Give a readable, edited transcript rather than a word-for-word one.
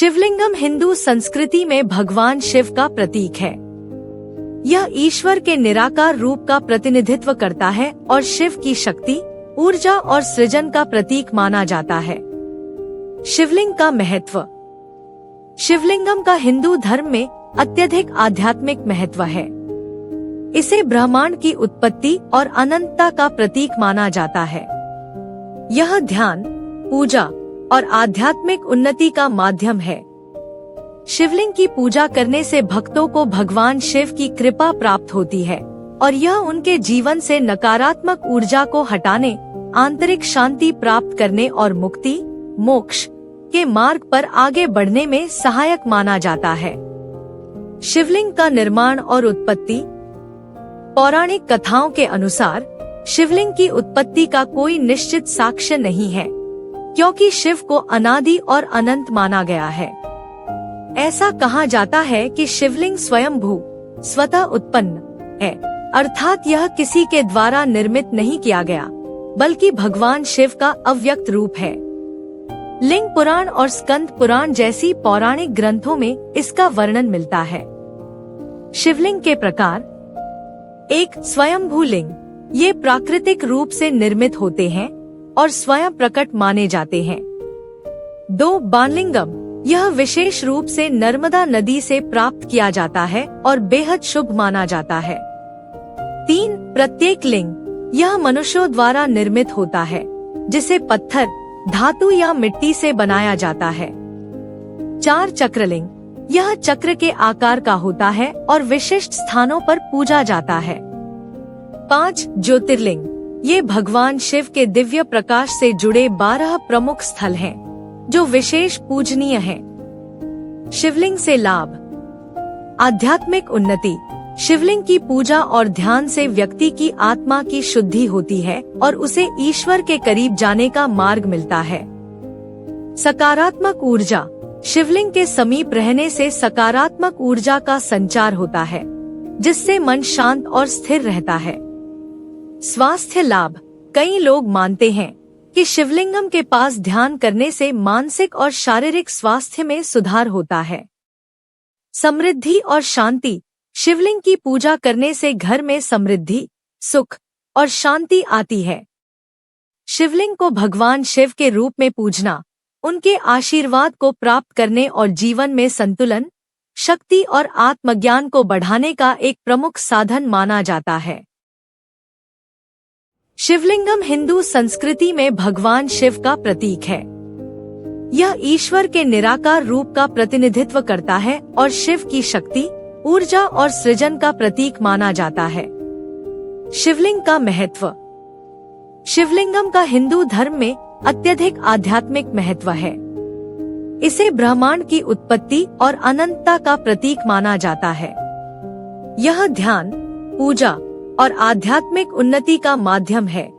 शिवलिंगम हिंदू संस्कृति में भगवान शिव का प्रतीक है। यह ईश्वर के निराकार रूप का प्रतिनिधित्व करता है और शिव की शक्ति, ऊर्जा और सृजन का प्रतीक माना जाता है। शिवलिंग का महत्व। शिवलिंगम का हिंदू धर्म में अत्यधिक आध्यात्मिक महत्व है। इसे ब्रह्मांड की उत्पत्ति और अनंतता का प्रतीक माना जाता है। यह ध्यान, पूजा और आध्यात्मिक उन्नति का माध्यम है। शिवलिंग की पूजा करने से भक्तों को भगवान शिव की कृपा प्राप्त होती है और यह उनके जीवन से नकारात्मक ऊर्जा को हटाने, आंतरिक शांति प्राप्त करने और मुक्ति, मोक्ष के मार्ग पर आगे बढ़ने में सहायक माना जाता है। शिवलिंग का निर्माण और उत्पत्ति। पौराणिक कथाओं के अनुसार शिवलिंग की उत्पत्ति का कोई निश्चित साक्ष्य नहीं है, क्योंकि शिव को अनादि और अनंत माना गया है। ऐसा कहा जाता है कि शिवलिंग स्वयंभू, स्वतः उत्पन्न है, अर्थात यह किसी के द्वारा निर्मित नहीं किया गया, बल्कि भगवान शिव का अव्यक्त रूप है। लिंग पुराण और स्कंद पुराण जैसी पौराणिक ग्रंथों में इसका वर्णन मिलता है। शिवलिंग के प्रकार। 1. स्वयंभू लिंग। ये प्राकृतिक रूप से निर्मित होते हैं और स्वयं प्रकट माने जाते हैं। 2. बाणलिंगम। यह विशेष रूप से नर्मदा नदी से प्राप्त किया जाता है और बेहद शुभ माना जाता है। 3. प्रत्येक लिंग। यह मनुष्यों द्वारा निर्मित होता है, जिसे पत्थर, धातु या मिट्टी से बनाया जाता है। 4. चक्रलिंग। यह चक्र के आकार का होता है और विशिष्ट स्थानों पर पूजा जाता है। 5. ज्योतिर्लिंग। ये भगवान शिव के दिव्य प्रकाश से जुड़े 12 प्रमुख स्थल हैं, जो विशेष पूजनीय हैं। शिवलिंग से लाभ। आध्यात्मिक उन्नति। शिवलिंग की पूजा और ध्यान से व्यक्ति की आत्मा की शुद्धि होती है और उसे ईश्वर के करीब जाने का मार्ग मिलता है। सकारात्मक ऊर्जा। शिवलिंग के समीप रहने से सकारात्मक ऊर्जा का संचार होता है, जिससे मन शांत और स्थिर रहता है। स्वास्थ्य लाभ। कई लोग मानते हैं कि शिवलिंगम के पास ध्यान करने से मानसिक और शारीरिक स्वास्थ्य में सुधार होता है। समृद्धि और शांति। शिवलिंग की पूजा करने से घर में समृद्धि, सुख और शांति आती है। शिवलिंग को भगवान शिव के रूप में पूजना, उनके आशीर्वाद को प्राप्त करने और जीवन में संतुलन, शक्ति और आत्मज्ञान को बढ़ाने का एक प्रमुख साधन माना जाता है। शिवलिंगम हिंदू संस्कृति में भगवान शिव का प्रतीक है। यह ईश्वर के निराकार रूप का प्रतिनिधित्व करता है और शिव की शक्ति, ऊर्जा और सृजन का प्रतीक माना जाता है। शिवलिंग का महत्व। शिवलिंगम का हिंदू धर्म में अत्यधिक आध्यात्मिक महत्व है। इसे ब्रह्मांड की उत्पत्ति और अनंतता का प्रतीक माना जाता है। यह ध्यान, पूजा और आध्यात्मिक उन्नति का माध्यम है।